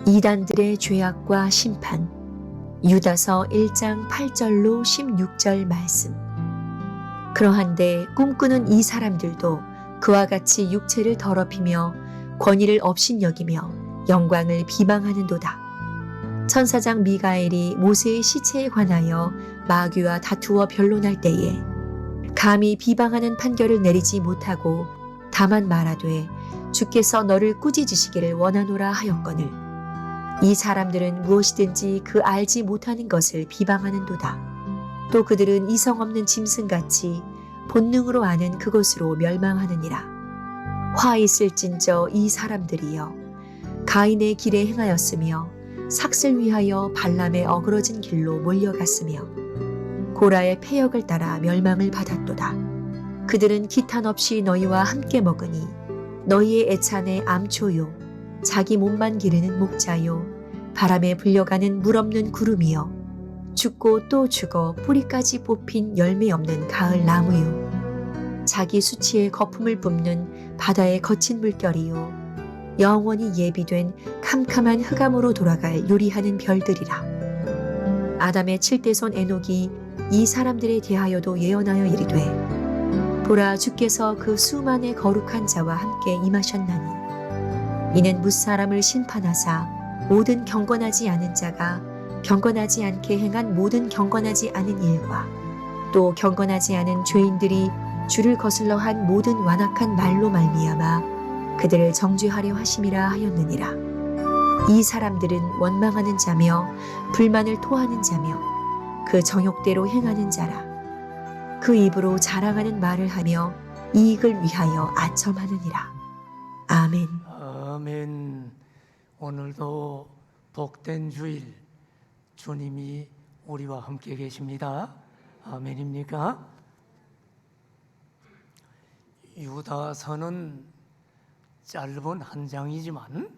이단들의 죄악과 심판. 유다서 1장 8절로 16절 말씀. 그러한데 꿈꾸는 이 사람들도 그와 같이 육체를 더럽히며 권위를 업신여기며 영광을 비방하는도다. 천사장 미가엘이 모세의 시체에 관하여 마귀와 다투어 변론할 때에 감히 비방하는 판결을 내리지 못하고 다만 말하되 주께서 너를 꾸짖으시기를 원하노라 하였거늘 이 사람들은 무엇이든지 그 알지 못하는 것을 비방하는도다. 또 그들은 이성 없는 짐승같이 본능으로 아는 그것으로 멸망하느니라. 화 있을진저 이 사람들이여 가인의 길에 행하였으며 삭슬 위하여 발람의 어그러진 길로 몰려갔으며 고라의 패역을 따라 멸망을 받았도다. 그들은 기탄 없이 너희와 함께 먹으니 너희의 애찬의 암초요 자기 몸만 기르는 목자요 바람에 불려가는 물 없는 구름이요 죽고 또 죽어 뿌리까지 뽑힌 열매 없는 가을 나무요 자기 수치의 거품을 뿜는 바다의 거친 물결이요 영원히 예비된 캄캄한 흑암으로 돌아갈 요리하는 별들이라. 아담의 7대손 에녹이 이 사람들에 대하여도 예언하여 이르되 보라 주께서 그 수만의 거룩한 자와 함께 임하셨나니 이는 무사람을 심판하사 모든 경건하지 않은 자가 경건하지 않게 행한 모든 경건하지 않은 일과 또 경건하지 않은 죄인들이 주를 거슬러 한 모든 완악한 말로 말미암아 그들을 정죄하려 하심이라 하였느니라. 이 사람들은 원망하는 자며 불만을 토하는 자며 그 정욕대로 행하는 자라. 그 입으로 자랑하는 말을 하며 이익을 위하여 아첨하느니라. 아멘. 아멘. 오늘도 복된 주일 주님이 우리와 함께 계십니다. 아멘입니까? 유다서는 짧은 한 장이지만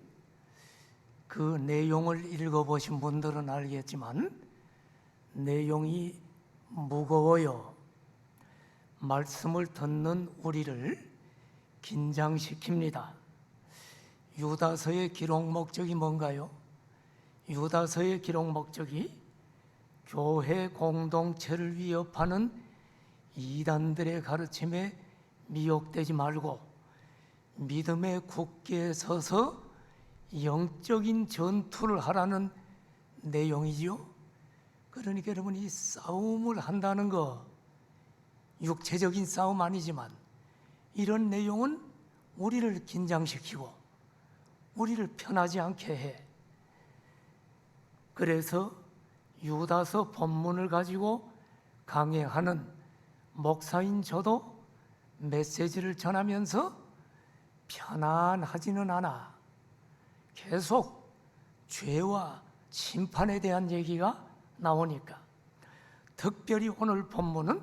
그 내용을 읽어보신 분들은 알겠지만 내용이 무거워요. 말씀을 듣는 우리를 긴장시킵니다. 유다서의 기록 목적이 뭔가요? 유다서의 기록 목적이 교회 공동체를 위협하는 이단들의 가르침에 미혹되지 말고 믿음에 굳게 서서 영적인 전투를 하라는 내용이지요. 그러니까 여러분, 이 싸움을 한다는 거 육체적인 싸움 아니지만 이런 내용은 우리를 긴장시키고 우리를 편하지 않게 해. 그래서 유다서 본문을 가지고 강해하는 목사인 저도 메시지를 전하면서 편안하지는 않아. 계속 죄와 심판에 대한 얘기가 나오니까. 특별히 오늘 본문은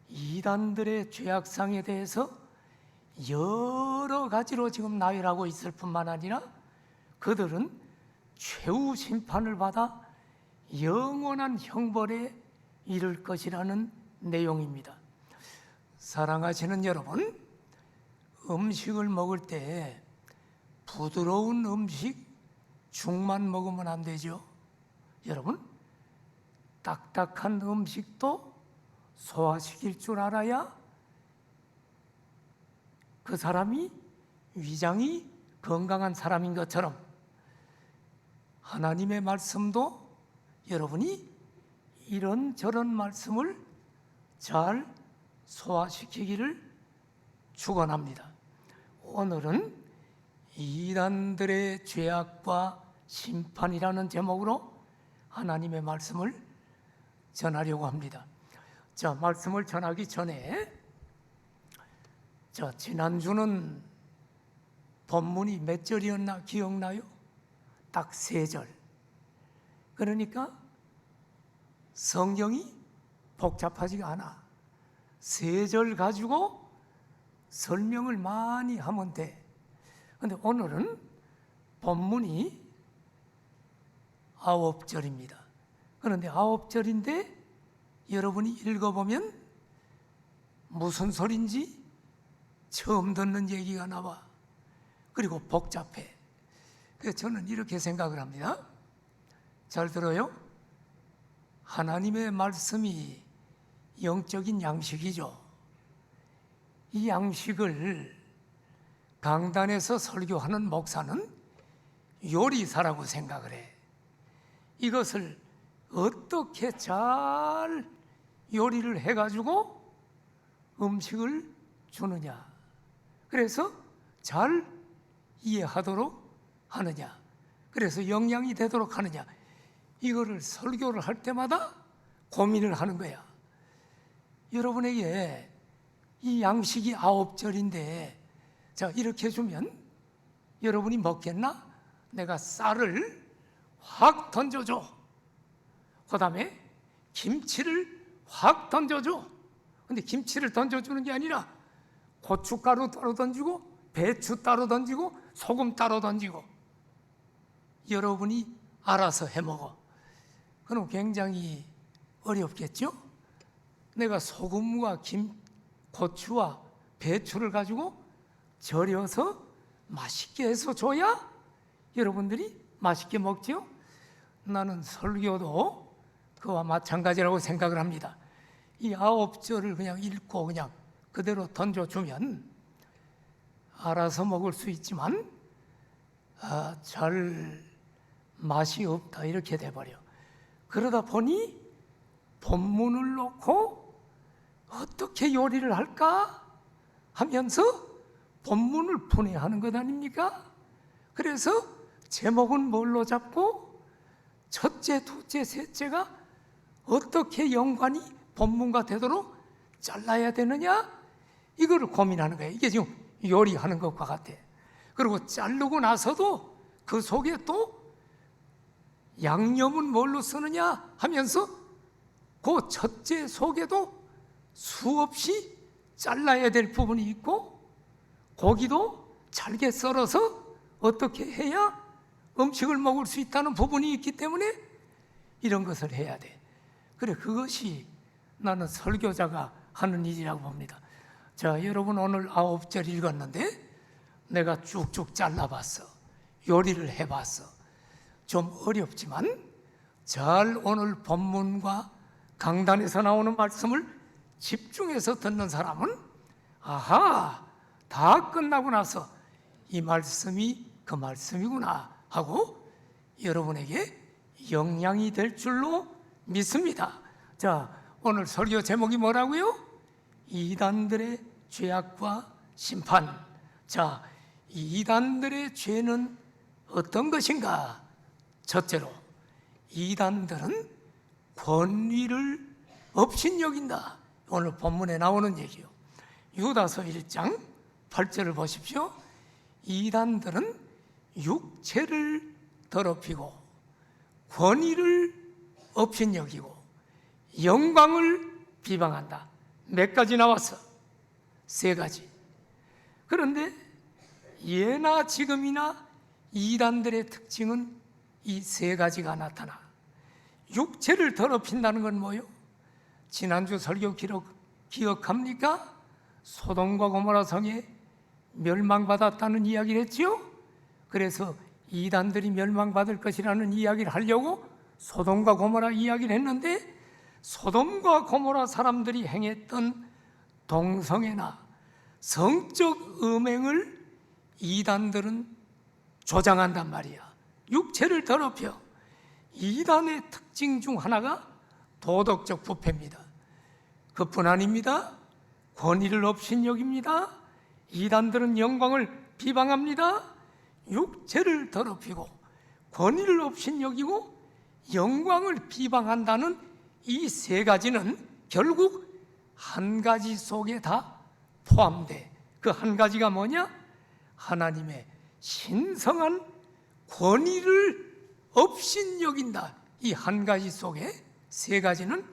이단들의 죄악상에 대해서 여러 가지로 지금 나열하고 있을 뿐만 아니라 그들은 최후 심판을 받아 영원한 형벌에 이를 것이라는 내용입니다. 사랑하시는 여러분, 음식을 먹을 때 부드러운 음식 죽만 먹으면 안 되죠. 여러분, 딱딱한 음식도 소화시킬 줄 알아야 그 사람이 위장이 건강한 사람인 것처럼 하나님의 말씀도 여러분이 이런저런 말씀을 잘 소화시키기를 축원합니다. 오늘은 이단들의 죄악과 심판이라는 제목으로 하나님의 말씀을 전하려고 합니다. 자, 말씀을 전하기 전에 지난주는 본문이 몇 절이었나 기억나요? 딱 3절. 그러니까 성경이 복잡하지가 않아. 3절 가지고 설명을 많이 하면 돼. 그런데 오늘은 본문이 9절입니다. 그런데 9절인데 여러분이 읽어보면 무슨 소린지 처음 듣는 얘기가 나와. 그리고 복잡해. 그래서 저는 이렇게 생각을 합니다. 잘 들어요? 하나님의 말씀이 영적인 양식이죠. 이 양식을 강단에서 설교하는 목사는 요리사라고 생각을 해. 이것을 어떻게 잘 요리를 해가지고 음식을 주느냐, 그래서 잘 이해하도록 하느냐, 그래서 영향이 되도록 하느냐, 이거를 설교를 할 때마다 고민을 하는 거야. 여러분에게 이 양식이 9절인데 자, 이렇게 해주면 여러분이 먹겠나? 내가 쌀을 확 던져줘. 그 다음에 김치를 확 던져줘. 근데 김치를 던져주는 게 아니라 고춧가루 따로 던지고 배추 따로 던지고 소금 따로 던지고 여러분이 알아서 해먹어. 그럼 굉장히 어렵겠죠? 내가 소금과 고추와 배추를 가지고 절여서 맛있게 해서 줘야 여러분들이 맛있게 먹지요? 나는 설교도 그와 마찬가지라고 생각을 합니다. 이 9절을 그냥 읽고 그냥 그대로 던져주면 알아서 먹을 수 있지만 잘 맛이 없다 이렇게 돼버려. 그러다 보니 본문을 놓고 어떻게 요리를 할까 하면서 본문을 분해하는 것 아닙니까? 그래서 제목은 뭘로 잡고 첫째, 둘째, 셋째가 어떻게 연관이 본문과 되도록 잘라야 되느냐, 이거를 고민하는 거예요. 이게 지금 요리하는 것과 같아. 그리고 자르고 나서도 그 속에 또 양념은 뭘로 쓰느냐 하면서 그 첫째 속에도 수없이 잘라야 될 부분이 있고 고기도 잘게 썰어서 어떻게 해야 음식을 먹을 수 있다는 부분이 있기 때문에 이런 것을 해야 돼. 그래, 그것이 나는 설교자가 하는 일이라고 봅니다. 자, 여러분 오늘 9절 읽었는데 내가 쭉쭉 잘라봤어. 요리를 해봤어. 좀 어렵지만 잘 오늘 본문과 강단에서 나오는 말씀을 집중해서 듣는 사람은 아하, 다 끝나고 나서 이 말씀이 그 말씀이구나 하고 여러분에게 영향이 될 줄로 믿습니다. 자, 오늘 설교 제목이 뭐라고요? 이단들의 죄악과 심판. 자, 이 이단들의 죄는 어떤 것인가? 첫째로, 이단들은 권위를 업신여긴다. 오늘 본문에 나오는 얘기요. 유다서 1장 8절을 보십시오. 이단들은 육체를 더럽히고 권위를 업신여기고 영광을 비방한다. 몇 가지 나왔어? 3가지. 그런데 예나 지금이나 이단들의 특징은 이 3가지가 나타나. 육체를 더럽힌다는 건 뭐요? 지난주 설교 기억합니까? 소돔과 고모라 성에 멸망받았다는 이야기를 했지요? 그래서 이단들이 멸망받을 것이라는 이야기를 하려고 소돔과 고모라 이야기를 했는데 소돔과 고모라 사람들이 행했던 동성애나 성적 음행을 이단들은 조장한단 말이야. 육체를 더럽혀. 이단의 특징 중 하나가 도덕적 부패입니다. 그뿐 아닙니다. 권위를 업신여깁니다. 이단들은 영광을 비방합니다. 육체를 더럽히고 권위를 업신여기고 영광을 비방한다는 이 3가지는 결국 한 가지 속에 다 포함돼. 그 한 가지가 뭐냐? 하나님의 신성한 권위를 업신여긴다. 이 한 가지 속에 3가지는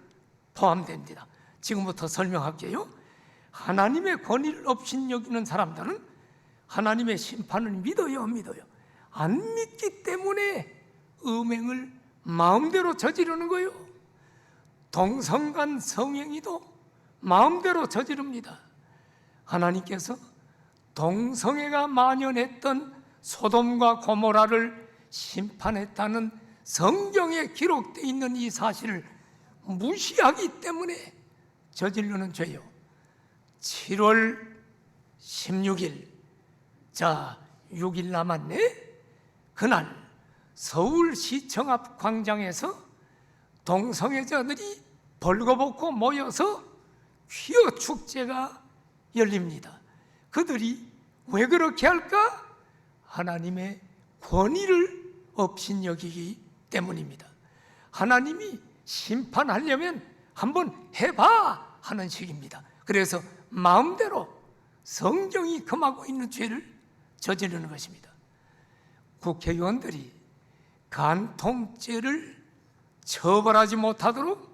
포함됩니다. 지금부터 설명할게요. 하나님의 권위를 업신여기는 사람들은 하나님의 심판을 믿어요, 안 믿어요? 안 믿기 때문에 음행을 마음대로 저지르는 거예요. 동성간 성행위도 마음대로 저지릅니다. 하나님께서 동성애가 만연했던 소돔과 고모라를 심판했다는 성경에 기록되어 있는 이 사실을 무시하기 때문에 저지르는 죄요. 7월 16일, 자 6일 남았네. 그날 서울시청 앞 광장에서 동성애자들이 벌거벗고 모여서 퀴어 축제가 열립니다. 그들이 왜 그렇게 할까? 하나님의 권위를 업신여기기 때문입니다. 하나님이 심판하려면 한번 해봐 하는 식입니다. 그래서 마음대로 성경이 금하고 있는 죄를 저지르는 것입니다. 국회의원들이 간통죄를 처벌하지 못하도록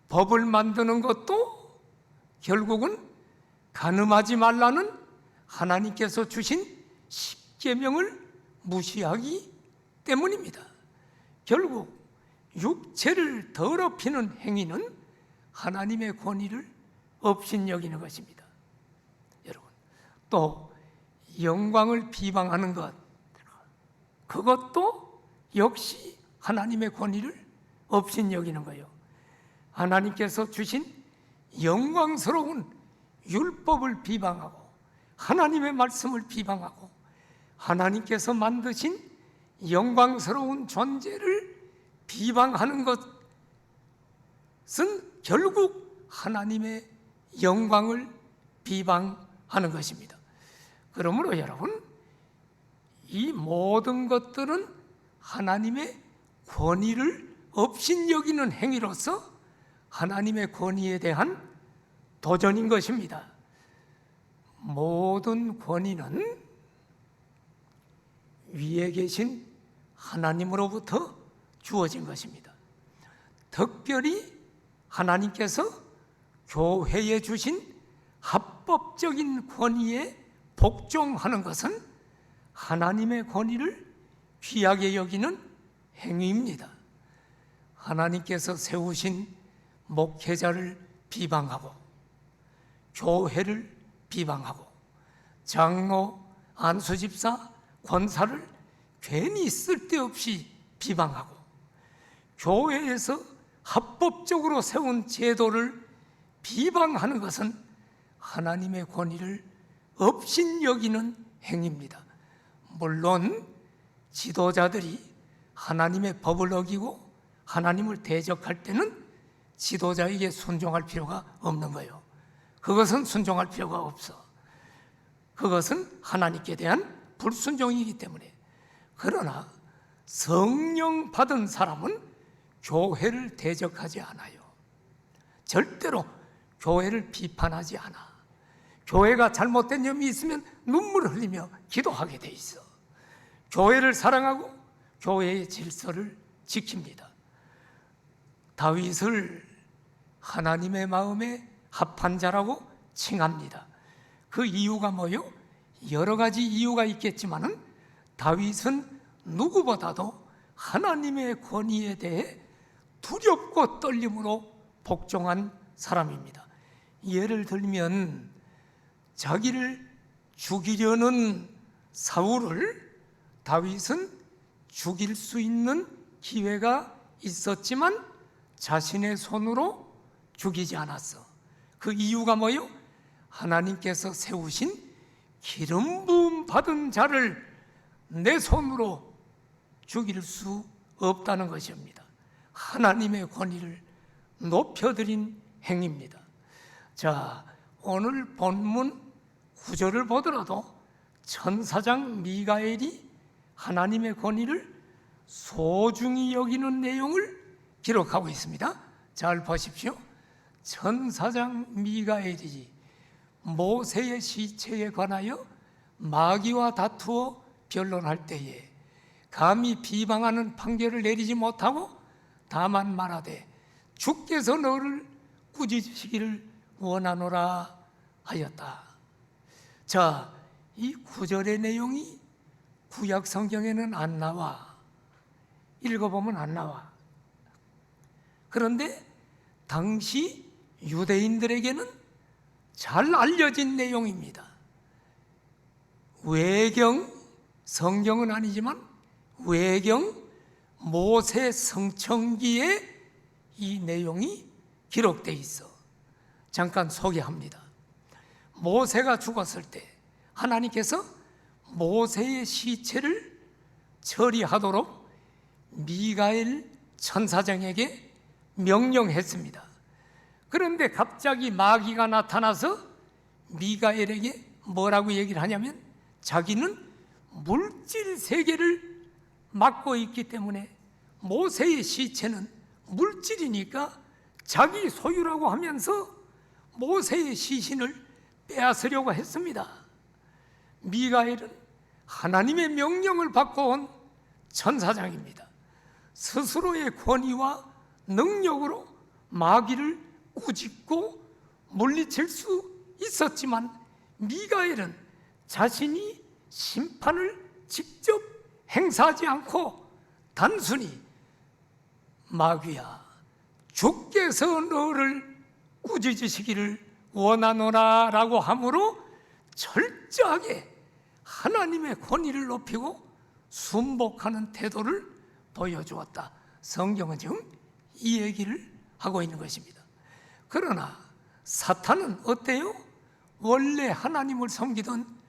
법을 만드는 것도 결국은 간음하지 말라는 하나님께서 주신 십계명을 무시하기 때문입니다. 결국 육체를 더럽히는 행위는 하나님의 권위를 업신여기는 것입니다. 여러분, 또 영광을 비방하는 것, 그것도 역시 하나님의 권위를 업신여기는 거예요. 하나님께서 주신 영광스러운 율법을 비방하고 하나님의 말씀을 비방하고 하나님께서 만드신 영광스러운 존재를 비방하는 것은 결국 하나님의 영광을 비방하는 것입니다. 그러므로 여러분, 이 모든 것들은 하나님의 권위를 업신여기는 행위로서 하나님의 권위에 대한 도전인 것입니다. 모든 권위는 위에 계신 하나님으로부터 주어진 것입니다. 특별히 하나님께서 교회에 주신 합법적인 권위에 복종하는 것은 하나님의 권위를 귀하게 여기는 행위입니다. 하나님께서 세우신 목회자를 비방하고 교회를 비방하고 장로, 안수집사, 권사를 괜히 쓸데없이 비방하고 교회에서 합법적으로 세운 제도를 비방하는 것은 하나님의 권위를 업신여기는 행위입니다. 물론 지도자들이 하나님의 법을 어기고 하나님을 대적할 때는 지도자에게 순종할 필요가 없는 거예요. 그것은 순종할 필요가 없어. 그것은 하나님께 대한 불순종이기 때문에. 그러나 성령 받은 사람은 교회를 대적하지 않아요. 절대로 교회를 비판하지 않아. 교회가 잘못된 점이 있으면 눈물을 흘리며 기도하게 돼 있어. 교회를 사랑하고 교회의 질서를 지킵니다. 다윗을 하나님의 마음에 합한 자라고 칭합니다. 그 이유가 뭐요? 여러 가지 이유가 있겠지만은 다윗은 누구보다도 하나님의 권위에 대해 두렵고 떨림으로 복종한 사람입니다. 예를 들면 자기를 죽이려는 사울을 다윗은 죽일 수 있는 기회가 있었지만 자신의 손으로 죽이지 않았어. 그 이유가 뭐요? 하나님께서 세우신 기름 부음 받은 자를 내 손으로 죽일 수 없다는 것입니다. 하나님의 권위를 높여드린 행위입니다. 자, 오늘 본문 9절을 보더라도 천사장 미가엘이 하나님의 권위를 소중히 여기는 내용을 기록하고 있습니다. 잘 보십시오. 천사장 미가엘이 모세의 시체에 관하여 마귀와 다투어 변론할 때에 감히 비방하는 판결을 내리지 못하고 다만 말하되 주께서 너를 꾸짖으시기를 원하노라 하였다. 자, 이 9절의 내용이 구약 성경에는 안 나와. 읽어보면 안 나와. 그런데 당시 유대인들에게는 잘 알려진 내용입니다. 외경 성경은 아니지만 외경 모세 성청기에 이 내용이 기록되어 있어. 잠깐 소개합니다. 모세가 죽었을 때 하나님께서 모세의 시체를 처리하도록 미가엘 천사장에게 명령했습니다. 그런데 갑자기 마귀가 나타나서 미가엘에게 뭐라고 얘기를 하냐면 자기는 물질 세계를 맡고 있기 때문에 모세의 시체는 물질이니까 자기 소유라고 하면서 모세의 시신을 빼앗으려고 했습니다. 미가엘은 하나님의 명령을 받고 온 천사장입니다. 스스로의 권위와 능력으로 마귀를 꾸짖고 물리칠 수 있었지만 미가엘은 자신이 심판을 직접 행사하지 않고 단순히 마귀야, 주께서 너를 꾸짖으시기를 원하노라 라고 함으로 철저하게 하나님의 권위를 높이고 순복하는 태도를 보여주었다. 성경은 지금 이 얘기를 하고 있는 것입니다. 그러나 사탄은 어때요? 원래 하나님을 섬기던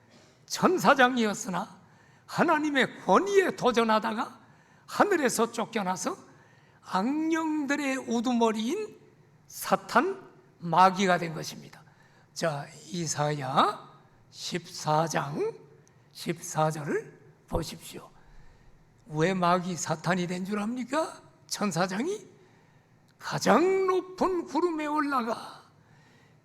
천사장이었으나 하나님의 권위에 도전하다가 하늘에서 쫓겨나서 악령들의 우두머리인 사탄 마귀가 된 것입니다. 자, 이사야 14장 14절을 보십시오. 왜 마귀 사탄이 된 줄 압니까? 천사장이 가장 높은 구름에 올라가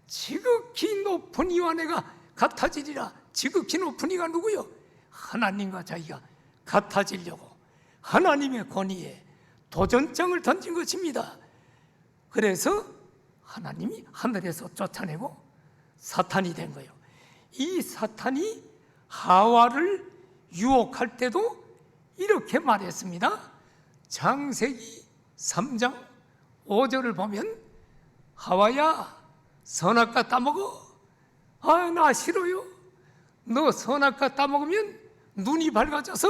지극히 높은 이와 내가 같아지리라. 지극히 높은 이가 누구요? 하나님과 자기가 같아지려고 하나님의 권위에 도전장을 던진 것입니다. 그래서 하나님이 하늘에서 쫓아내고 사탄이 된 거예요. 이 사탄이 하와를 유혹할 때도 이렇게 말했습니다. 창세기 3장 5절을 보면 하와야 선악과 따먹어. 아, 나 싫어요. 너 선악과 따먹으면 눈이 밝아져서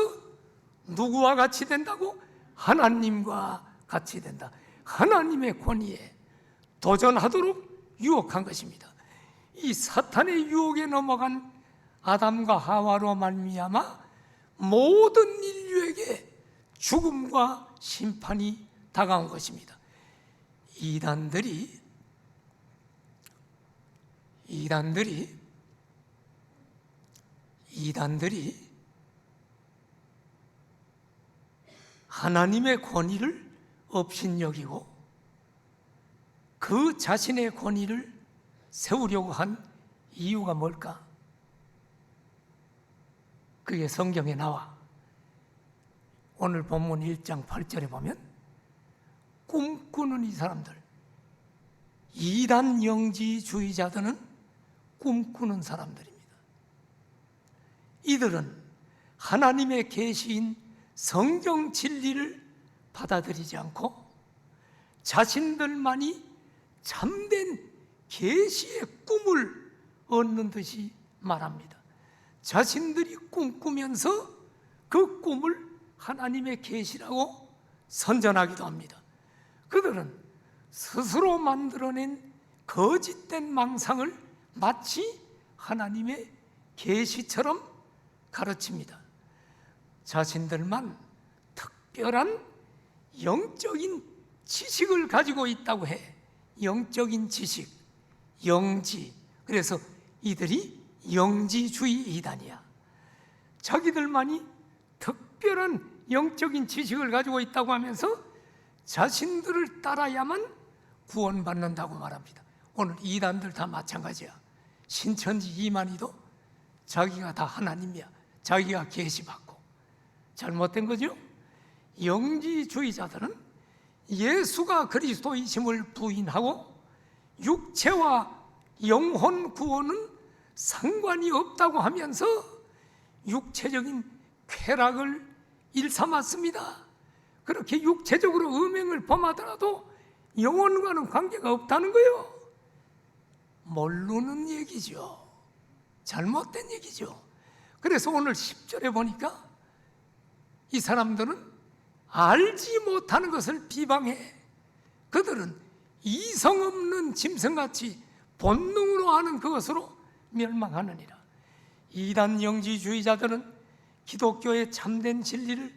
누구와 같이 된다고? 하나님과 같이 된다. 하나님의 권위에 도전하도록 유혹한 것입니다. 이 사탄의 유혹에 넘어간 아담과 하와로 말미암아 모든 인류에게 죽음과 심판이 다가온 것입니다. 이단들이 하나님의 권위를 업신여기고 그 자신의 권위를 세우려고 한 이유가 뭘까? 그게 성경에 나와. 오늘 본문 1장 8절에 보면 꿈꾸는 이 사람들, 이단 영지주의자들은 꿈꾸는 사람들입니다. 이들은 하나님의 계시인 성경 진리를 받아들이지 않고 자신들만이 참된 계시의 꿈을 얻는 듯이 말합니다. 자신들이 꿈꾸면서 그 꿈을 하나님의 계시라고 선전하기도 합니다. 그들은 스스로 만들어낸 거짓된 망상을 마치 하나님의 계시처럼 가르칩니다. 자신들만 특별한 영적인 지식을 가지고 있다고 해. 영적인 지식, 영지. 그래서 이들이 영지주의 이단이야. 자기들만이 특별한 영적인 지식을 가지고 있다고 하면서 자신들을 따라야만 구원받는다고 말합니다. 오늘 이단들 다 마찬가지야. 신천지 이만희도 자기가 다 하나님이야. 자기가 계시받고. 잘못된 거죠? 영지주의자들은 예수가 그리스도이심을 부인하고 육체와 영혼 구원은 상관이 없다고 하면서 육체적인 쾌락을 일삼았습니다. 그렇게 육체적으로 음행을 범하더라도 영혼과는 관계가 없다는 거예요. 모르는 얘기죠. 잘못된 얘기죠. 그래서 오늘 10절에 보니까 이 사람들은 알지 못하는 것을 비방해. 그들은 이성 없는 짐승같이 본능으로 하는 그것으로 멸망하느니라. 이단 영지주의자들은 기독교의 참된 진리를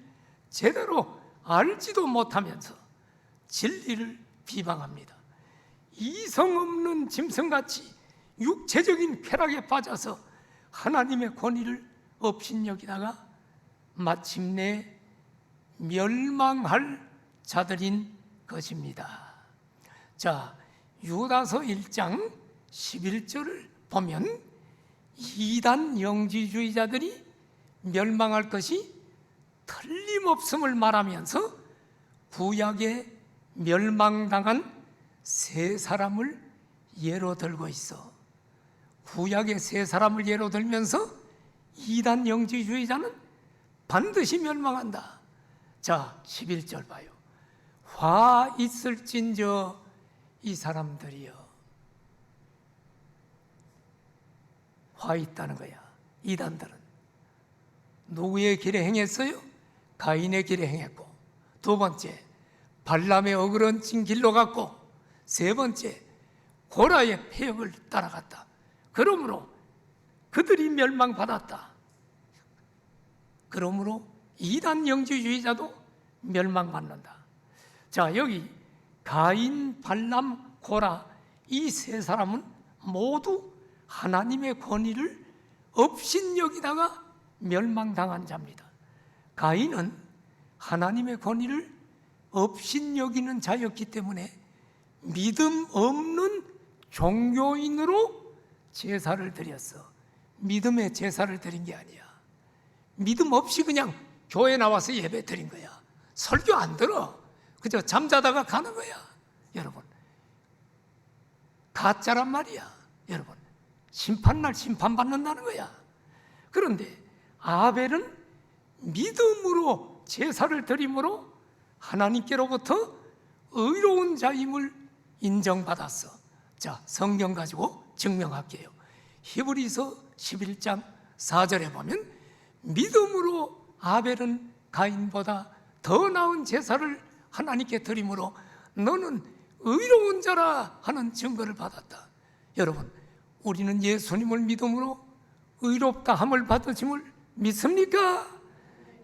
제대로 알지도 못하면서 진리를 비방합니다. 이성 없는 짐승같이 육체적인 쾌락에 빠져서 하나님의 권위를 업신여기다가 마침내 멸망할 자들인 것입니다. 자, 유다서 1장 11절을 보면 이단 영지주의자들이 멸망할 것이 틀림없음을 말하면서 구약에 멸망당한 세 사람을 예로 들고 있어. 구약의 세 사람을 예로 들면서 이단 영지주의자는 반드시 멸망한다. 자, 11절 봐요. 화 있을진저 이 사람들이여. 화 있다는 거야. 이단들은 누구의 길에 행했어요? 가인의 길에 행했고, 두 번째 발람의 어그러진 길로 갔고, 세 번째 고라의 폐역을 따라갔다. 그러므로 그들이 멸망받았다. 그러므로 이단 영지주의자도 멸망받는다. 자, 여기 가인, 발람, 고라 이 세 사람은 모두 하나님의 권위를 업신여기다가 멸망당한 자입니다. 가인은 하나님의 권위를 업신여기는 자였기 때문에 믿음 없는 종교인으로 제사를 드렸어. 믿음의 제사를 드린 게 아니야. 믿음 없이 그냥 교회 나와서 예배 드린 거야. 설교 안 들어. 그저 잠자다가 가는 거야. 여러분, 가짜란 말이야. 여러분, 심판날 심판받는다는 거야. 그런데 아벨은 믿음으로 제사를 드림으로 하나님께로부터 의로운 자임을 인정받았어. 자, 성경 가지고 증명할게요. 히브리서 11장 4절에 보면 믿음으로 아벨은 가인보다 더 나은 제사를 하나님께 드림으로 너는 의로운 자라 하는 증거를 받았다. 여러분, 우리는 예수님을 믿음으로 의롭다 함을 받으심을 믿습니까?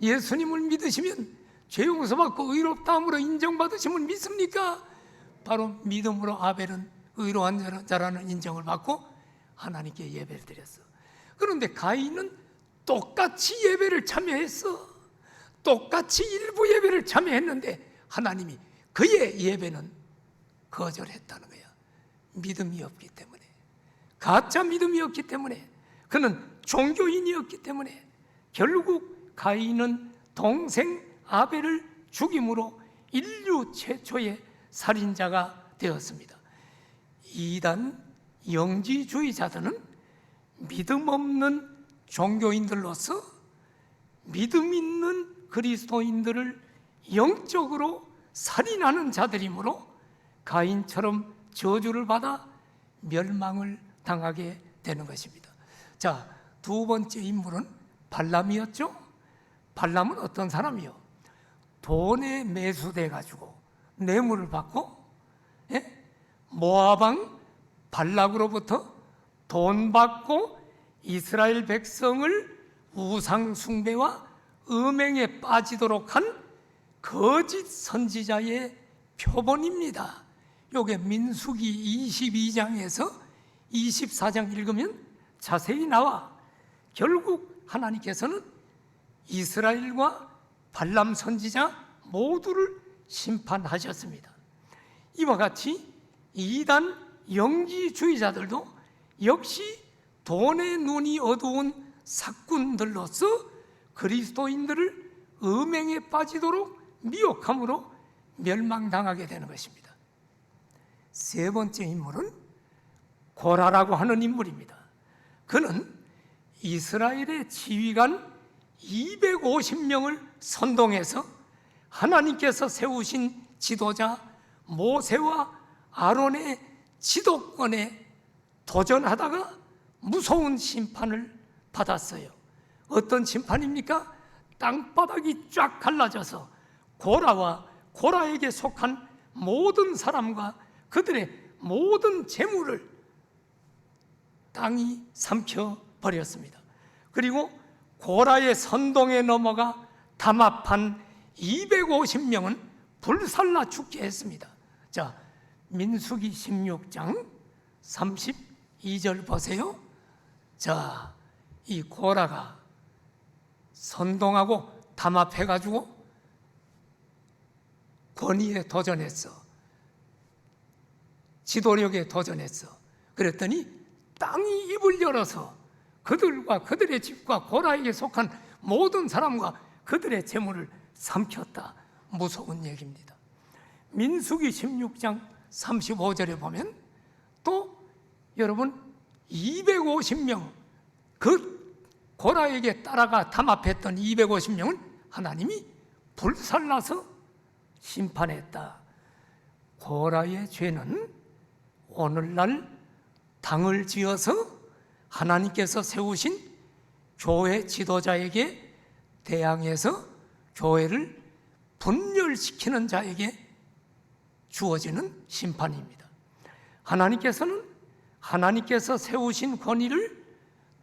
예수님을 믿으시면 죄 용서받고 의롭다 함으로 인정받으심을 믿습니까? 바로 믿음으로 아벨은 의로한 자라는 인정을 받고 하나님께 예배를 드렸어. 그런데 가인은 똑같이 예배를 참여했어. 똑같이 일부 예배를 참여했는데 하나님이 그의 예배는 거절했다는 거야. 믿음이 없기 때문에, 가짜 믿음이었기 때문에, 그는 종교인이었기 때문에 결국 가인은 동생 아벨을 죽임으로 인류 최초의 살인자가 되었습니다. 이단 영지주의자들은 믿음 없는 종교인들로서 믿음 있는 그리스도인들을 영적으로 살인하는 자들이므로 가인처럼 저주를 받아 멸망을 당하게 되는 것입니다. 자, 두 번째 인물은 발람이었죠. 발람은 어떤 사람이요? 돈에 매수돼 가지고 뇌물을 받고, 모압 왕 발락으로부터 돈 받고 이스라엘 백성을 우상 숭배와 음행에 빠지도록 한 거짓 선지자의 표본입니다. 요게 민수기 22장에서 24장 읽으면 자세히 나와. 결국 하나님께서는 이스라엘과 발람 선지자 모두를 심판하셨습니다. 이와 같이 이단 영지주의자들도 역시 돈의 눈이 어두운 사꾼들로서 그리스도인들을 음행에 빠지도록 미혹함으로 멸망당하게 되는 것입니다. 세 번째 인물은 고라라고 하는 인물입니다. 그는 이스라엘의 지휘관 250명을 선동해서 하나님께서 세우신 지도자 모세와 아론의 지도권에 도전하다가 무서운 심판을 받았어요. 어떤 심판입니까? 땅바닥이 쫙 갈라져서 고라와 고라에게 속한 모든 사람과 그들의 모든 재물을 땅이 삼켜버렸습니다. 그리고 고라의 선동에 넘어가 담합한 250명은 불살라 죽게 했습니다. 자, 민수기 16장 32절 보세요. 자, 이 고라가 선동하고 담합해가지고 권위에 도전했어. 지도력에 도전했어. 그랬더니 땅이 입을 열어서 그들과 그들의 집과 고라에게 속한 모든 사람과 그들의 재물을 삼켰다. 무서운 얘기입니다. 민수기 16장 35절에 보면 또 여러분 250명 그 고라에게 따라가 담합했던 250명은 하나님이 불살라서 심판했다. 고라의 죄는 오늘날 당을 지어서 하나님께서 세우신 교회 지도자에게 대항해서 교회를 분열시키는 자에게 주어지는 심판입니다. 하나님께서는 하나님께서 세우신 권위를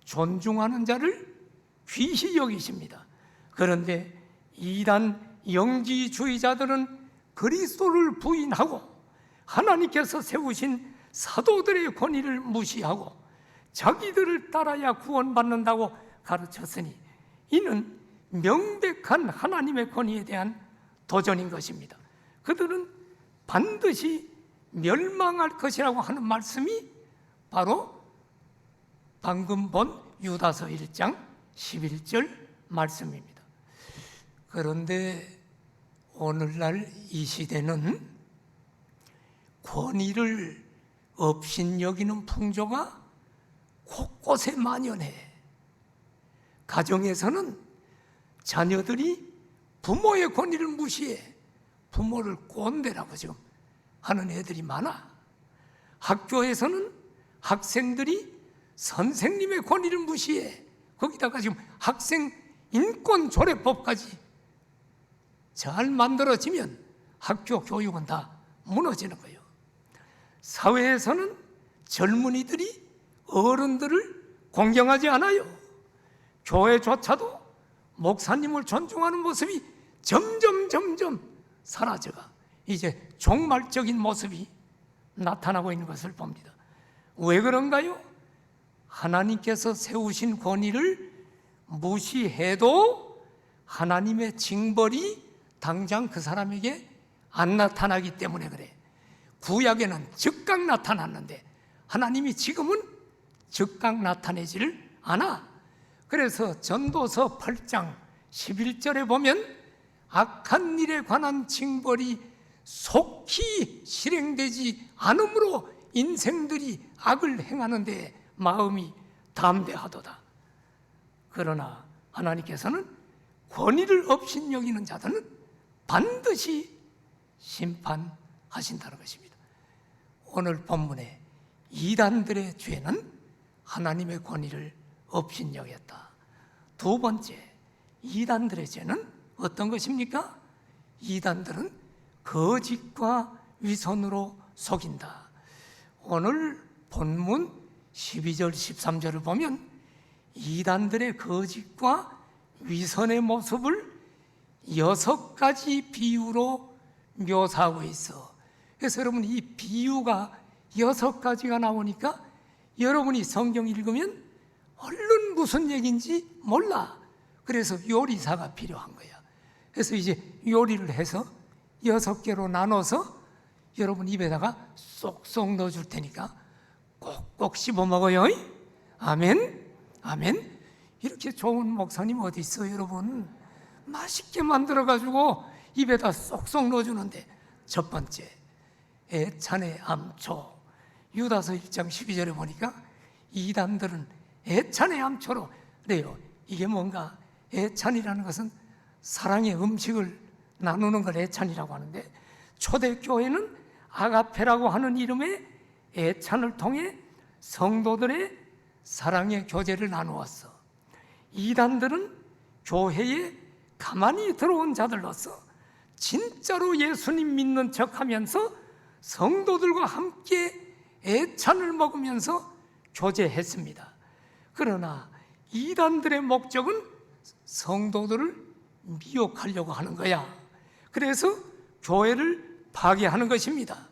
존중하는 자를 귀히 여기십니다. 그런데 이단 영지주의자들은 그리스도를 부인하고 하나님께서 세우신 사도들의 권위를 무시하고 자기들을 따라야 구원받는다고 가르쳤으니 이는 명백한 하나님의 권위에 대한 도전인 것입니다. 그들은 반드시 멸망할 것이라고 하는 말씀이 바로 방금 본 유다서 1장 11절 말씀입니다. 그런데 오늘날 이 시대는 권위를 업신여기는 풍조가 곳곳에 만연해. 가정에서는 자녀들이 부모의 권위를 무시해 부모를 꼰대라고 지금 하는 애들이 많아. 학교에서는 학생들이 선생님의 권위를 무시해. 거기다가 지금 학생 인권조례법까지 잘 만들어지면 학교 교육은 다 무너지는 거예요. 사회에서는 젊은이들이 어른들을 공경하지 않아요. 교회조차도 목사님을 존중하는 모습이 점점 사라져가 이제 종말적인 모습이 나타나고 있는 것을 봅니다. 왜 그런가요? 하나님께서 세우신 권위를 무시해도 하나님의 징벌이 당장 그 사람에게 안 나타나기 때문에 그래. 구약에는 즉각 나타났는데 하나님이 지금은 즉각 나타내지를 않아. 그래서 전도서 8장 11절에 보면 악한 일에 관한 징벌이 속히 실행되지 않으므로 인생들이 악을 행하는데 마음이 담대하도다. 그러나 하나님께서는 권위를 업신여기는 자들은 반드시 심판하신다는 것입니다. 오늘 본문의 이단들의 죄는 하나님의 권위를 업신여겼다. 두 번째, 이단들의 죄는 어떤 것입니까? 이단들은 거짓과 위선으로 속인다. 오늘 본문 12절 13절을 보면 이단들의 거짓과 위선의 모습을 6가지 비유로 묘사하고 있어. 그래서 여러분 이 비유가 6가지가 나오니까 여러분이 성경 읽으면 얼른 무슨 얘기인지 몰라. 그래서 요리사가 필요한 거야. 그래서 이제 요리를 해서 6개로 나눠서 여러분 입에다가 쏙쏙 넣어줄 테니까 꼭꼭 씹어 먹어요. 아멘, 아멘. 이렇게 좋은 목사님 어디 있어요, 여러분? 맛있게 만들어가지고 입에다 쏙쏙 넣어주는데, 첫 번째, 애찬의 암초. 유다서 1장 12절에 보니까 이단들은 애찬의 암초로 그래요. 이게 뭔가, 애찬이라는 것은 사랑의 음식을 나누는 걸 애찬이라고 하는데, 초대교회는 아가페라고 하는 이름의 애찬을 통해 성도들의 사랑의 교제를 나누었어. 이단들은 교회에 가만히 들어온 자들로서 진짜로 예수님 믿는 척하면서 성도들과 함께 애찬을 먹으면서 교제했습니다. 그러나 이단들의 목적은 성도들을 미혹하려고 하는 거야. 그래서 교회를 파괴하는 것입니다.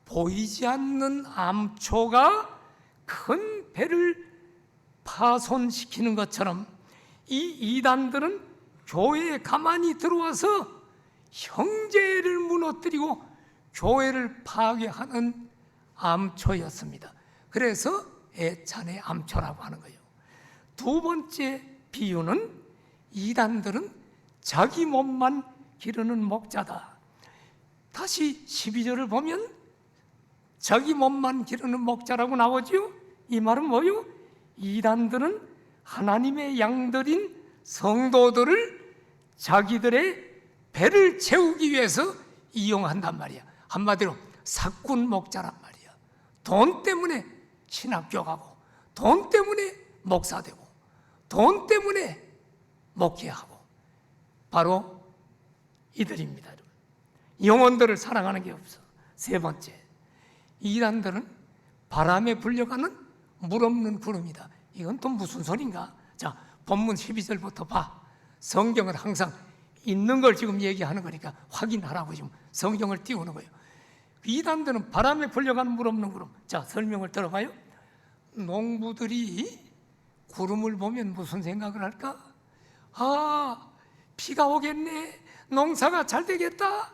보이지 않는 암초가 큰 배를 파손시키는 것처럼 이 이단들은 교회에 가만히 들어와서 형제를 무너뜨리고 교회를 파괴하는 암초였습니다. 그래서 애찬의 암초라고 하는 거예요. 두 번째 비유는 이단들은 자기 몸만 기르는 목자다. 다시 12절을 보면 자기 몸만 기르는 목자라고 나오죠. 이 말은 뭐요? 이단들은 하나님의 양들인 성도들을 자기들의 배를 채우기 위해서 이용한단 말이야. 한마디로 사꾼 목자란 말이야. 돈 때문에 신학교 가고, 돈 때문에 목사 되고, 돈 때문에 목회하고, 바로 이들입니다. 영혼들을 사랑하는 게 없어. 세 번째, 이단들은 바람에 불려가는 물 없는 구름이다. 이건 또 무슨 소린가? 자, 본문 12절부터 봐. 성경은 항상 있는 걸 지금 얘기하는 거니까 확인하라고 지금 성경을 띄우는 거예요. 이단들은 바람에 불려가는 물 없는 구름. 자, 설명을 들어봐요. 농부들이 구름을 보면 무슨 생각을 할까? 아, 비가 오겠네. 농사가 잘 되겠다.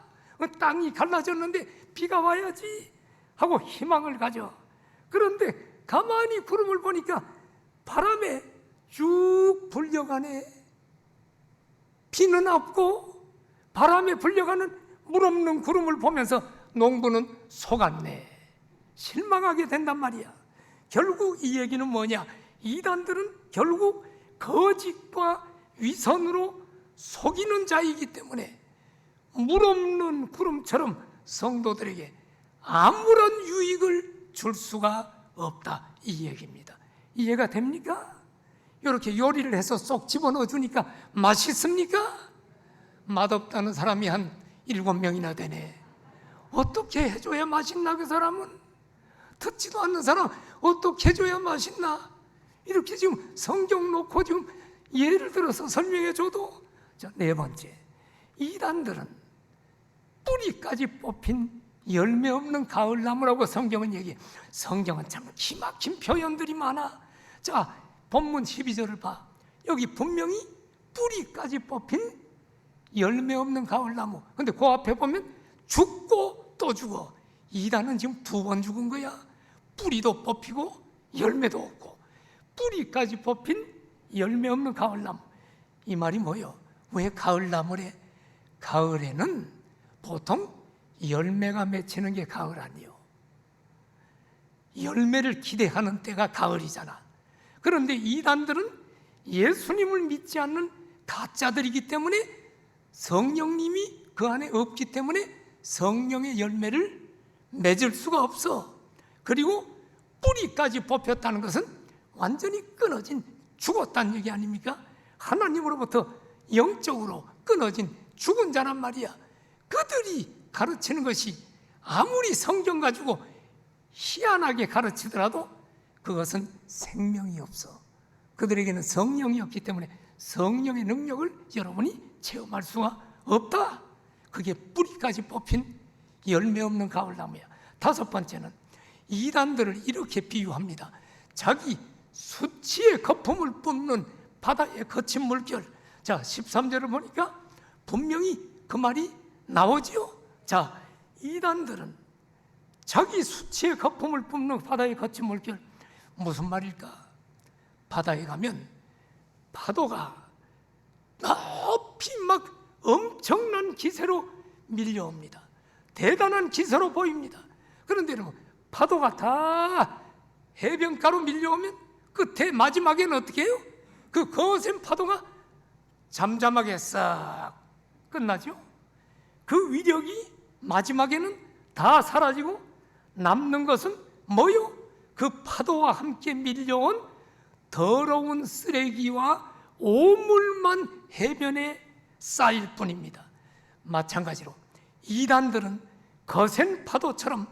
땅이 갈라졌는데 비가 와야지 하고 희망을 가져. 그런데 가만히 구름을 보니까 바람에 쭉 불려가네. 비는 없고 바람에 불려가는 물 없는 구름을 보면서 농부는 속았네. 실망하게 된단 말이야. 결국 이 얘기는 뭐냐? 이단들은 결국 거짓과 위선으로 속이는 자이기 때문에 물 없는 구름처럼 성도들에게 아무런 유익을 줄 수가 없다, 이 얘기입니다. 이해가 됩니까? 이렇게 요리를 해서 쏙 집어넣어 주니까 맛있습니까? 맛없다는 사람이 한 7명이나 되네. 어떻게 해줘야 맛있나? 그 사람은 듣지도 않는 사람 어떻게 해줘야 맛있나? 이렇게 지금 성경 놓고 지금 예를 들어서 설명해 줘도. 자, 네 번째, 이단들은 뿌리까지 뽑힌 열매 없는 가을나무라고 성경은 얘기해. 성경은 참 기막힌 표현들이 많아. 자, 본문 12절을 봐. 여기 분명히 뿌리까지 뽑힌 열매 없는 가을나무. 근데 그 앞에 보면 죽고 또 죽어. 이단은 지금 2번 죽은 거야. 뿌리도 뽑히고 열매도 없고 뿌리까지 뽑힌 열매 없는 가을나무. 이 말이 뭐예요? 왜 가을나무래? 가을에는 보통 열매가 맺히는 게 가을 아니요. 열매를 기대하는 때가 가을이잖아. 그런데 이단들은 예수님을 믿지 않는 가짜들이기 때문에 성령님이 그 안에 없기 때문에 성령의 열매를 맺을 수가 없어. 그리고 뿌리까지 뽑혔다는 것은 완전히 끊어진, 죽었다는 얘기 아닙니까? 하나님으로부터 영적으로 끊어진 죽은 자란 말이야. 그들이 가르치는 것이 아무리 성경 가지고 희한하게 가르치더라도 그것은 생명이 없어. 그들에게는 성령이 없기 때문에 성령의 능력을 여러분이 체험할 수가 없다. 그게 뿌리까지 뽑힌 열매 없는 가을나무야. 5번째는 이단들을 이렇게 비유합니다. 자기 수치의 거품을 뿜는 바다의 거친 물결. 자, 13절을 보니까 분명히 그 말이 나오지요. 자, 이단들은 자기 수치의 거품을 뿜는 바다의 거친 물결. 무슨 말일까? 바다에 가면 파도가 높이 막 엄청난 기세로 밀려옵니다. 대단한 기세로 보입니다. 그런데 여러분, 파도가 다 해변가로 밀려오면 끝에 마지막에는 어떻게 해요? 그 거센 파도가 잠잠하게 싹 끝나죠. 그 위력이 마지막에는 다 사라지고 남는 것은 뭐요? 그 파도와 함께 밀려온 더러운 쓰레기와 오물만 해변에 쌓일 뿐입니다. 마찬가지로 이단들은 거센 파도처럼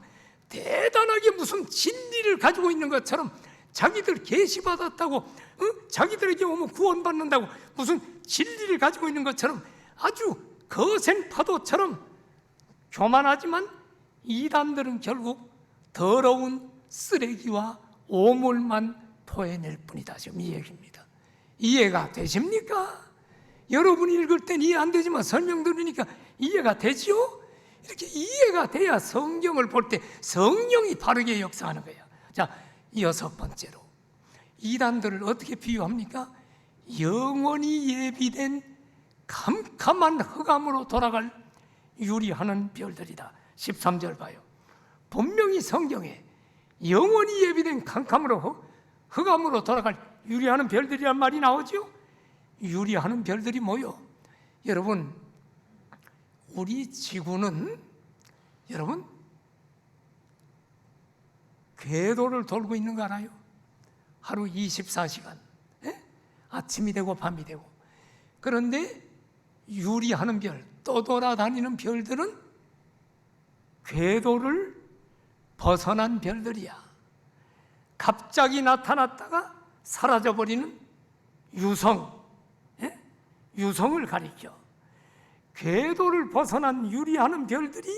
대단하게 무슨 진리를 가지고 있는 것처럼 자기들 계시받았다고, 자기들에게 오면 구원받는다고 무슨 진리를 가지고 있는 것처럼 아주 거센 파도처럼 교만하지만 이단들은 결국 더러운 쓰레기와 오물만 토해낼 뿐이다. 지금 이 얘기입니다. 이해가 되십니까? 여러분이 읽을 땐 이해 안 되지만 설명 들으니까 이해가 되지요? 이렇게 이해가 돼야 성경을 볼 때 성령이 바르게 역사하는 거예요. 자, 6번째로 이단들을 어떻게 비유합니까? 영원히 예비된 캄캄한 흑암으로 돌아갈 유리하는 별들이다. 13절 봐요. 분명히 성경에 영원히 예비된 캄캄으로 흑암으로 돌아갈 유리하는 별들이란 말이 나오죠. 유리하는 별들이 뭐요? 여러분, 우리 지구는 여러분 궤도를 돌고 있는 거 알아요? 하루 24시간, 아침이 되고 밤이 되고. 그런데 유리하는 별, 떠돌아다니는 별들은 궤도를 벗어난 별들이야. 갑자기 나타났다가 사라져버리는 유성, 유성을 가리켜. 궤도를 벗어난 유리하는 별들이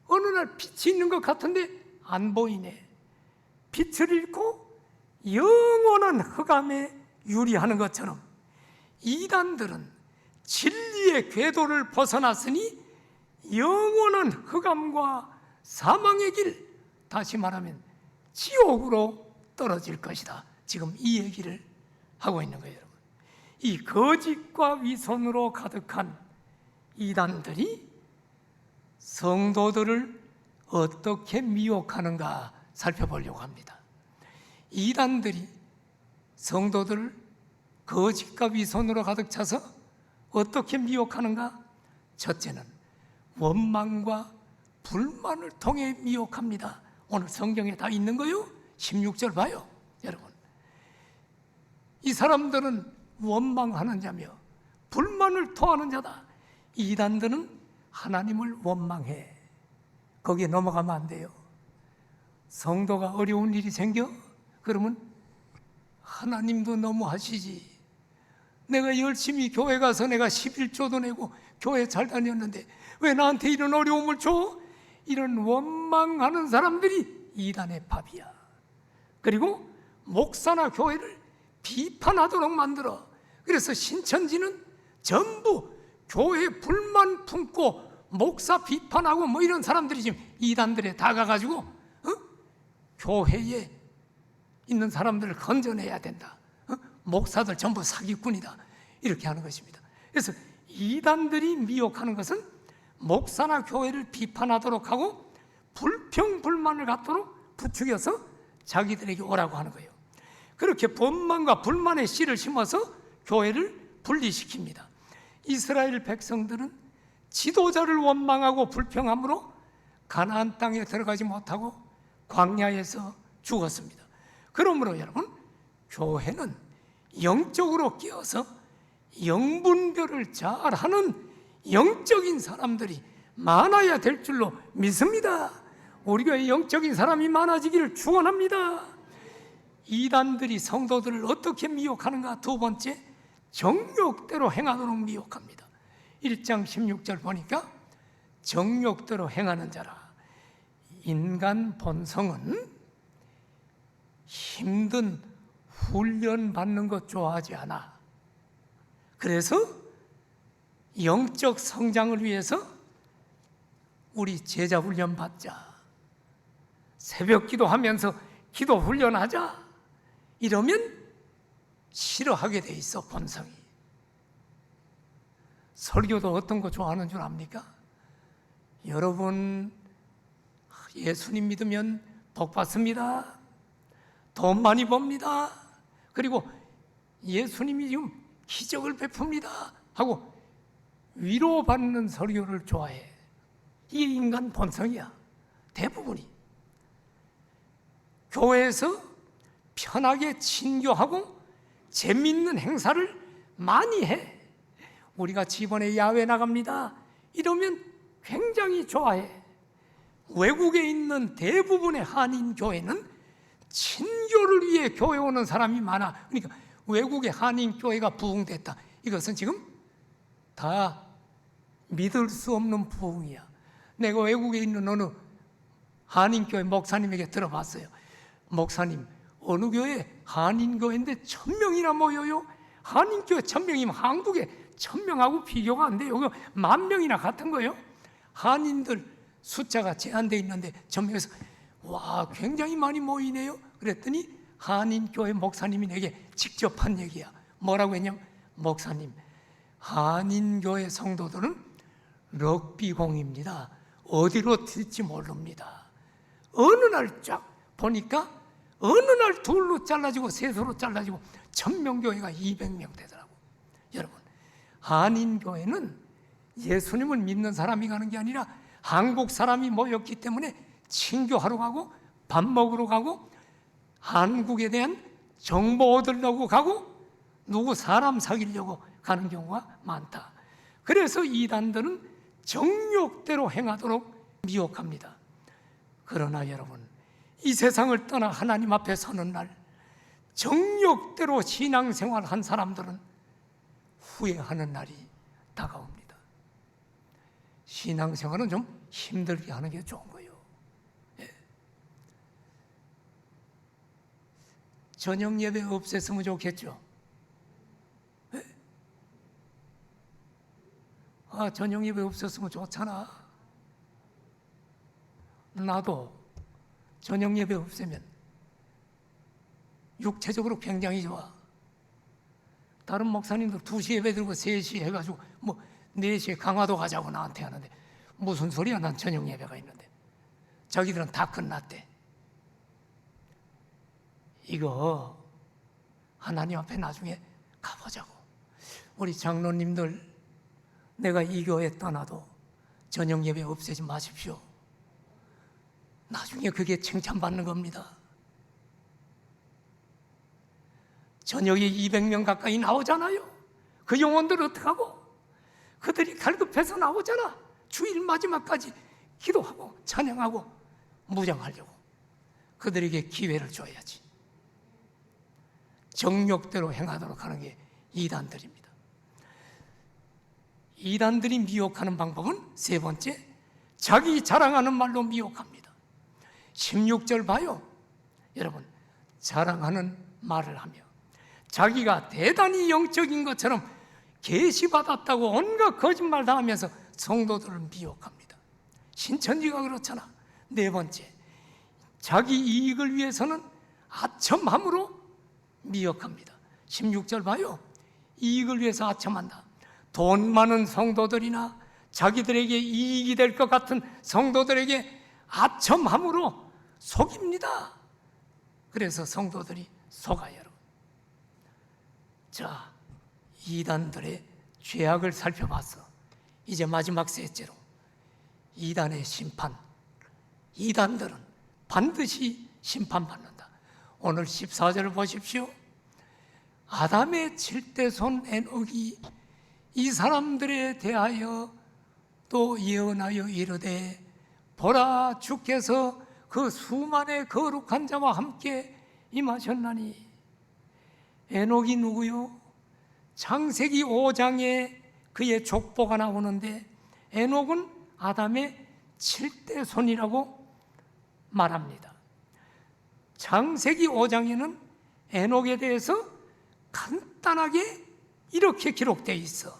어느 날 빛이 있는 것 같은데 안 보이네. 빛을 잃고 영원한 흑암에 유리하는 것처럼 이단들은 진리의 궤도를 벗어났으니 영원한 흑암과 사망의 길, 다시 말하면 지옥으로 떨어질 것이다. 지금 이 얘기를 하고 있는 거예요, 여러분. 이 거짓과 위선으로 가득한 이단들이 성도들을 어떻게 미혹하는가 살펴보려고 합니다. 이단들이 성도들을 거짓과 위선으로 가득 차서 어떻게 미혹하는가? 첫째는 원망과 불만을 통해 미혹합니다. 오늘 성경에 다 있는 거요. 16절 봐요, 여러분. 이 사람들은 원망하는 자며 불만을 토하는 자다. 이단들은 하나님을 원망해. 거기에 넘어가면 안 돼요. 성도가 어려운 일이 생겨? 그러면 하나님도 너무 하시지. 내가 열심히 교회 가서 내가 11조도 내고 교회 잘 다녔는데 왜 나한테 이런 어려움을 줘? 이런 원망하는 사람들이 이단의 밥이야. 그리고 목사나 교회를 비판하도록 만들어. 그래서 신천지는 전부 교회 불만 품고 목사 비판하고 뭐 이런 사람들이 지금 이단들에 다가가지고 교회에 있는 사람들을 건져내야 된다. 목사들 전부 사기꾼이다. 이렇게 하는 것입니다. 그래서 이단들이 미혹하는 것은 목사나 교회를 비판하도록 하고 불평불만을 갖도록 부추겨서 자기들에게 오라고 하는 거예요. 그렇게 원망과 불만의 씨를 심어서 교회를 분리시킵니다. 이스라엘 백성들은 지도자를 원망하고 불평함으로 가나안 땅에 들어가지 못하고 광야에서 죽었습니다. 그러므로 여러분, 교회는 영적으로 깨어서 영분별을 잘하는 영적인 사람들이 많아야 될 줄로 믿습니다. 우리 교회 영적인 사람이 많아지기를 축원합니다. 이단들이 성도들을 어떻게 미혹하는가? 두 번째, 정욕대로 행하도록 미혹합니다. 1장 16절 보니까 정욕대로 행하는 자라. 인간 본성은 힘든 훈련 받는 것 좋아하지 않아. 그래서 영적 성장을 위해서 우리 제자 훈련 받자, 새벽 기도하면서 기도 훈련하자, 이러면 싫어하게 돼 있어, 본성이. 설교도 어떤 거 좋아하는 줄 압니까? 여러분, 예수님 믿으면 복 받습니다. 돈 많이 법니다. 그리고 예수님이 지금 기적을 베풉니다 하고 위로받는 설교를 좋아해. 이게 인간 본성이야, 대부분이. 교회에서 편하게 친교하고 재미있는 행사를 많이 해. 우리가 이번에 야외 나갑니다 이러면 굉장히 좋아해. 외국에 있는 대부분의 한인 교회는 친교를 위해 교회 오는 사람이 많아. 그러니까 외국의 한인 교회가 부흥됐다. 이것은 지금 다 믿을 수 없는 부흥이야. 내가 외국에 있는 어느 한인 교회 목사님에게 들어봤어요. 목사님, 어느 교회 한인 교회인데 1000명이나 모여요? 한인 교회 1000명이면 한국에 1000명하고 비교가 안 돼요. 10,000명이나 같은 거예요. 한인들 숫자가 제한되어 있는데 1000명에서 와, 굉장히 많이 모이네요. 그랬더니 한인교회 목사님이 내게 직접 한 얘기야. 뭐라고 했냐면, 목사님, 한인교회 성도들은 럭비공입니다. 어디로 튈지 모릅니다. 어느 날 쫙 보니까 어느 날 둘로 잘라지고 셋으로 잘라지고 1000명교회가 200명 되더라고. 여러분, 한인교회는 예수님을 믿는 사람이 가는 게 아니라 한국 사람이 모였기 때문에 친교하러 가고 밥 먹으러 가고 한국에 대한 정보 얻으려고 가고 누구 사람 사귀려고 가는 경우가 많다. 그래서 이단들은 정욕대로 행하도록 미혹합니다. 그러나 여러분, 이 세상을 떠나 하나님 앞에 서는 날 정욕대로 신앙생활한 사람들은 후회하는 날이 다가옵니다. 신앙생활은 좀 힘들게 하는 게 좋은 거예요. 예. 저녁 예배 없앴으면 좋겠죠. 예. 저녁 예배 없었으면 좋잖아. 나도 저녁 예배 없으면 육체적으로 굉장히 좋아. 다른 목사님들 2시 예배 들고 3시 해가지고 4시에 강화도 가자고 나한테 하는데 무슨 소리야. 난 저녁 예배가 있는데. 자기들은 다 끝났대. 이거 하나님 앞에 나중에 가보자고. 우리 장로님들, 내가 이 교회 떠나도 저녁 예배 없애지 마십시오. 나중에 그게 칭찬받는 겁니다. 저녁에 200명 가까이 나오잖아요. 그 영혼들 어떡하고? 그들이 갈급해서 나오잖아. 주일 마지막까지 기도하고 찬양하고 무장하려고. 그들에게 기회를 줘야지. 정욕대로 행하도록 하는 게 이단들입니다. 이단들이 미혹하는 방법은 세 번째, 자기 자랑하는 말로 미혹합니다. 16절 봐요. 여러분, 자랑하는 말을 하며 자기가 대단히 영적인 것처럼 계시받았다고 온갖 거짓말 다 하면서 성도들을 미혹합니다. 신천지가 그렇잖아. 네 번째, 자기 이익을 위해서는 아첨함으로 미혹합니다. 16절 봐요. 이익을 위해서 아첨한다. 돈 많은 성도들이나 자기들에게 이익이 될 것 같은 성도들에게 아첨함으로 속입니다. 그래서 성도들이 속아요. 여러분, 자, 이단들의 죄악을 살펴봤어. 이제 마지막 셋째로, 이단의 심판. 이단들은 반드시 심판받는다. 오늘 14절을 보십시오. 아담의 7대손 에녹이 이 사람들에 대하여 또 예언하여 이르되, 보라, 주께서 그 수만의 거룩한 자와 함께 임하셨나니. 에녹이 누구요? 창세기 5장에 그의 족보가 나오는데 에녹은 아담의 7대손이라고 말합니다. 창세기 5장에는 에녹에 대해서 간단하게 이렇게 기록되어 있어.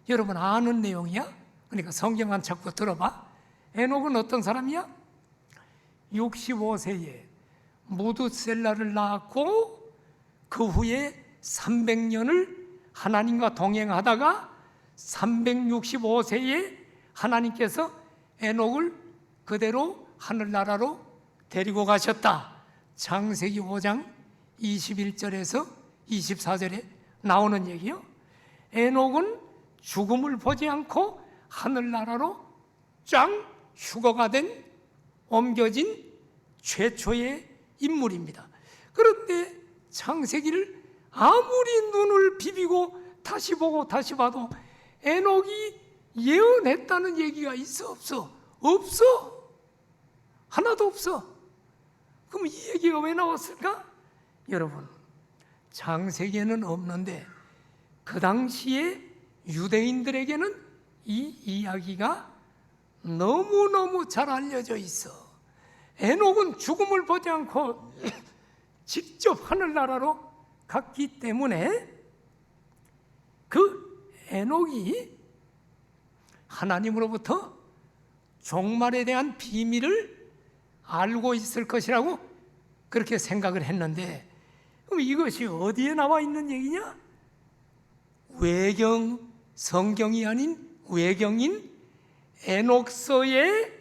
여러분 아는 내용이야? 그러니까 성경 한 책부터 들어봐. 에녹은 어떤 사람이야? 65세에 무두셀라를 낳았고 그 후에 300년을 하나님과 동행하다가 365세에 하나님께서 에녹을 그대로 하늘나라로 데리고 가셨다. 창세기 5장 21절에서 24절에 나오는 얘기요. 에녹은 죽음을 보지 않고 하늘나라로 쫙 휴거가 된, 옮겨진 최초의 인물입니다. 그런데 창세기를 아무리 눈을 비비고 다시 보고 다시 봐도 에녹이 예언했다는 얘기가 있어 없어? 없어. 하나도 없어. 그럼 이 얘기가 왜 나왔을까? 여러분, 창세기에는 없는데 그 당시에 유대인들에게는 이 이야기가 너무너무 잘 알려져 있어. 에녹은 죽음을 보지 않고 직접 하늘나라로 갔기 때문에 그 에녹이 하나님으로부터 종말에 대한 비밀을 알고 있을 것이라고 그렇게 생각을 했는데, 그럼 이것이 어디에 나와 있는 얘기냐? 외경, 성경이 아닌 외경인 에녹서에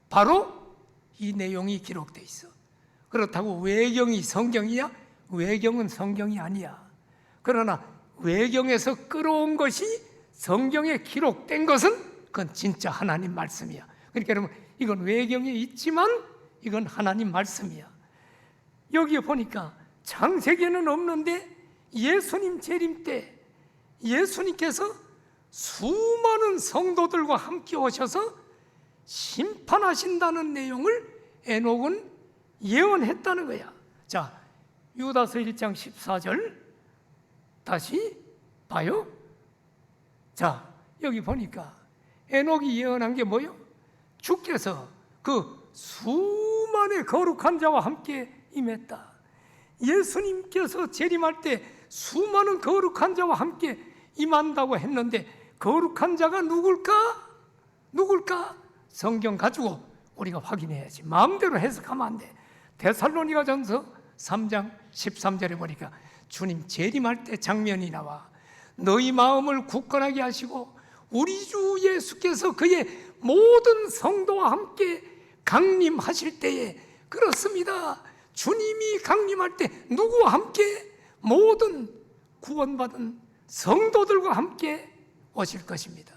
바로 이 내용이 기록되어 있어. 그렇다고 외경이 성경이야? 외경은 성경이 아니야. 그러나 외경에서 끌어온 것이 성경에 기록된 것은 그건 진짜 하나님 말씀이야. 그러니까 여러분, 이건 외경에 있지만 이건 하나님 말씀이야. 여기에 보니까 창세기에는 없는데 예수님 재림 때 예수님께서 수많은 성도들과 함께 오셔서 심판하신다는 내용을 에녹은 예언했다는 거야. 자, 유다서 1장 14절 다시 봐요. 자, 여기 보니까 에녹이 예언한 게 뭐요? 주께서 그 수많은 거룩한 자와 함께 임했다. 예수님께서 재림할 때 수많은 거룩한 자와 함께 임한다고 했는데 거룩한 자가 누굴까? 누굴까? 성경 가지고 우리가 확인해야지. 마음대로 해석하면 안 돼. 데살로니가전서 3장 13절에 보니까 주님 재림할 때 장면이 나와 너희 마음을 굳건하게 하시고 우리 주 예수께서 그의 모든 성도와 함께 강림하실 때에, 그렇습니다, 주님이 강림할 때 누구와 함께? 모든 구원받은 성도들과 함께 오실 것입니다.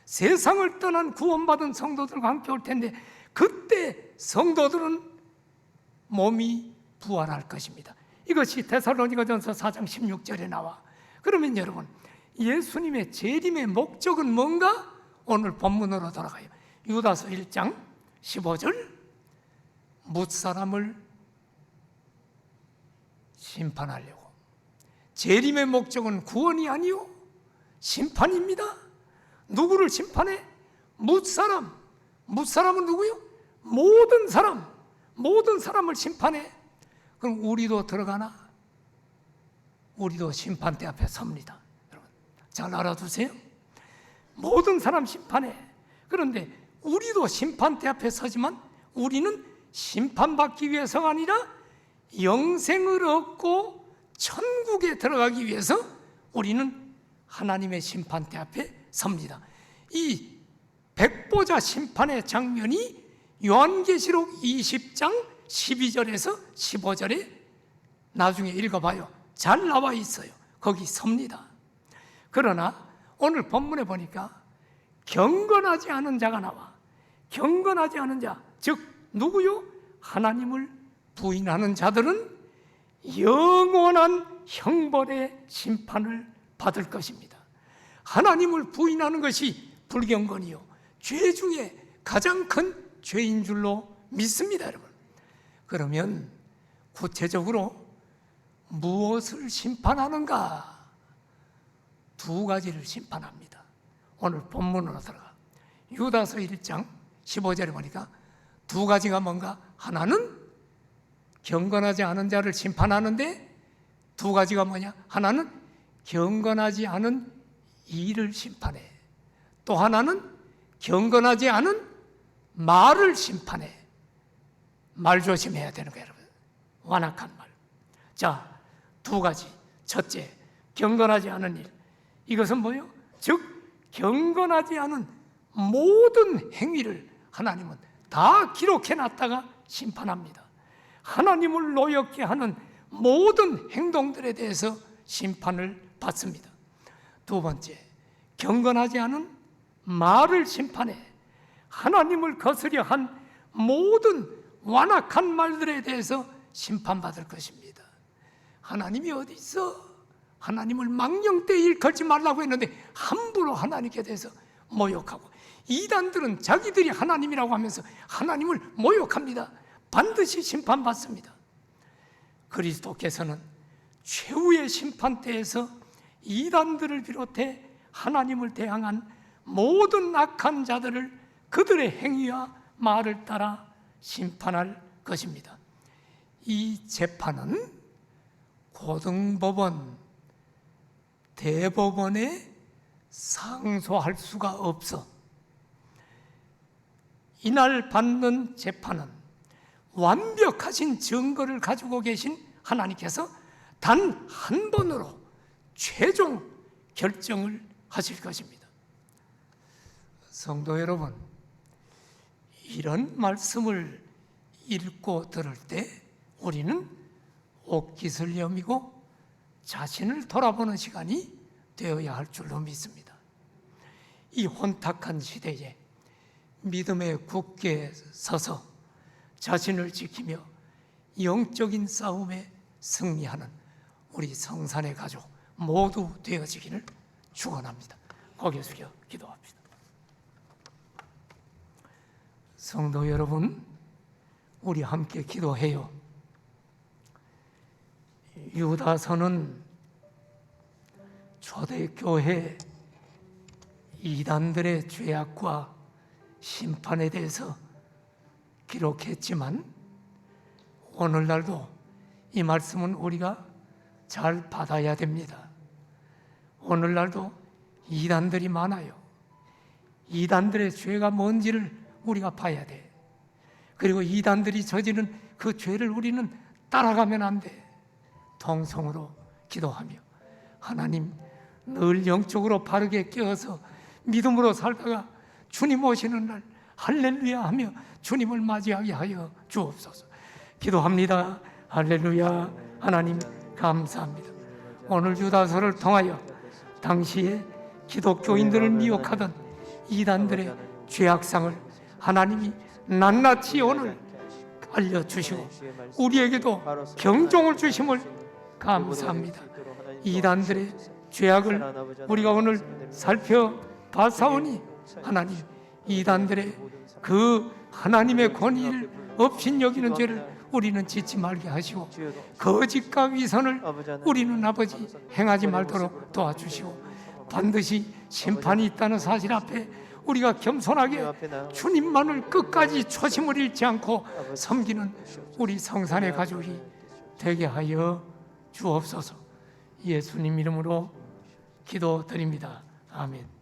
세상을 떠난 구원받은 성도들과 함께 올 텐데 그때 성도들은 몸이 부활할 것입니다. 이것이 데살로니가전서 4장 16절에 나와. 그러면 여러분, 예수님의 재림의 목적은 뭔가? 오늘 본문으로 돌아가요. 유다서 1장 15절, 뭇사람을 심판하려고. 재림의 목적은 구원이 아니요 심판입니다. 누구를 심판해? 뭇사람. 뭇사람은 누구요? 모든 사람. 모든 사람을 심판해. 그럼 우리도 들어가나? 우리도 심판대 앞에 섭니다. 여러분, 잘 알아두세요. 모든 사람 심판해. 그런데 우리도 심판대 앞에 서지만 우리는 심판받기 위해서가 아니라 영생을 얻고 천국에 들어가기 위해서 우리는 하나님의 심판대 앞에 섭니다. 이 백보자 심판의 장면이 요한계시록 20장 12절에서 15절에 나중에 읽어봐요. 잘 나와 있어요. 거기 섭니다. 그러나 오늘 본문에 보니까 경건하지 않은 자가 나와. 경건하지 않은 자, 즉 누구요? 하나님을 부인하는 자들은 영원한 형벌의 심판을 받을 것입니다. 하나님을 부인하는 것이 불경건이요, 죄 중에 가장 큰 죄인 줄로 믿습니다, 여러분. 그러면 구체적으로 무엇을 심판하는가? 두 가지를 심판합니다. 오늘 본문으로 들어가. 유다서 1장 15절에 보니까 두 가지가 뭔가? 하나는 경건하지 않은 자를 심판하는데 두 가지가 뭐냐? 하나는 경건하지 않은 일을 심판해. 또 하나는 경건하지 않은 말을 심판해. 말 조심해야 되는 거예요, 여러분. 완악한 말. 자, 두 가지. 첫째, 경건하지 않은 일. 이것은 뭐예요? 즉 경건하지 않은 모든 행위를 하나님은 다 기록해 놨다가 심판합니다. 하나님을 노엽게 하는 모든 행동들에 대해서 심판을 받습니다. 두 번째, 경건하지 않은 말을 심판해. 하나님을 거스려 한 모든 완악한 말들에 대해서 심판받을 것입니다. 하나님이 어디 있어? 하나님을 망령되이 일컬지 말라고 했는데 함부로 하나님께 대해서 모욕하고, 이단들은 자기들이 하나님이라고 하면서 하나님을 모욕합니다. 반드시 심판받습니다. 그리스도께서는 최후의 심판대에서 이단들을 비롯해 하나님을 대항한 모든 악한 자들을 그들의 행위와 말을 따라 심판할 것입니다. 이 재판은 고등법원, 대법원에 상소할 수가 없어. 이날 받는 재판은 완벽하신 증거를 가지고 계신 하나님께서 단 한 번으로 최종 결정을 하실 것입니다. 성도 여러분, 이런 말씀을 읽고 들을 때 우리는 옷깃을 여미고 자신을 돌아보는 시간이 되어야 할 줄로 믿습니다. 이 혼탁한 시대에 믿음에 굳게 서서 자신을 지키며 영적인 싸움에 승리하는 우리 성산의 가족 모두 되어지기를 축원합니다. 고개 숙여 기도합시다. 성도 여러분, 우리 함께 기도해요. 유다서는 초대교회 이단들의 죄악과 심판에 대해서 기록했지만 오늘날도 이 말씀은 우리가 잘 받아야 됩니다. 오늘날도 이단들이 많아요. 이단들의 죄가 뭔지를 우리가 봐야 돼. 그리고 이단들이 저지른 그 죄를 우리는 따라가면 안 돼. 통성으로 기도하며 하나님, 늘 영적으로 바르게 깨어서 믿음으로 살다가 주님 오시는 날 할렐루야 하며 주님을 맞이하게 하여 주옵소서. 기도합니다. 할렐루야. 하나님 감사합니다. 오늘 유다서를 통하여 당시에 기독교인들을 미혹하던 이단들의 죄악상을 하나님이 낱낱이 오늘 알려주시고 우리에게도 경종을 주심을 감사합니다. 이단들의 죄악을 우리가 오늘 살펴봤사오니 하나님, 이단들의 그 하나님의 권위를 업신여기는 죄를 우리는 짓지 말게 하시고 거짓과 위선을 우리는 아버지 행하지 말도록 도와주시고 반드시 심판이 있다는 사실 앞에 우리가 겸손하게 주님만을 끝까지 초심을 잃지 않고 섬기는 우리 성산의 가족이 되게 하여 주옵소서. 예수님 이름으로 기도드립니다. 아멘.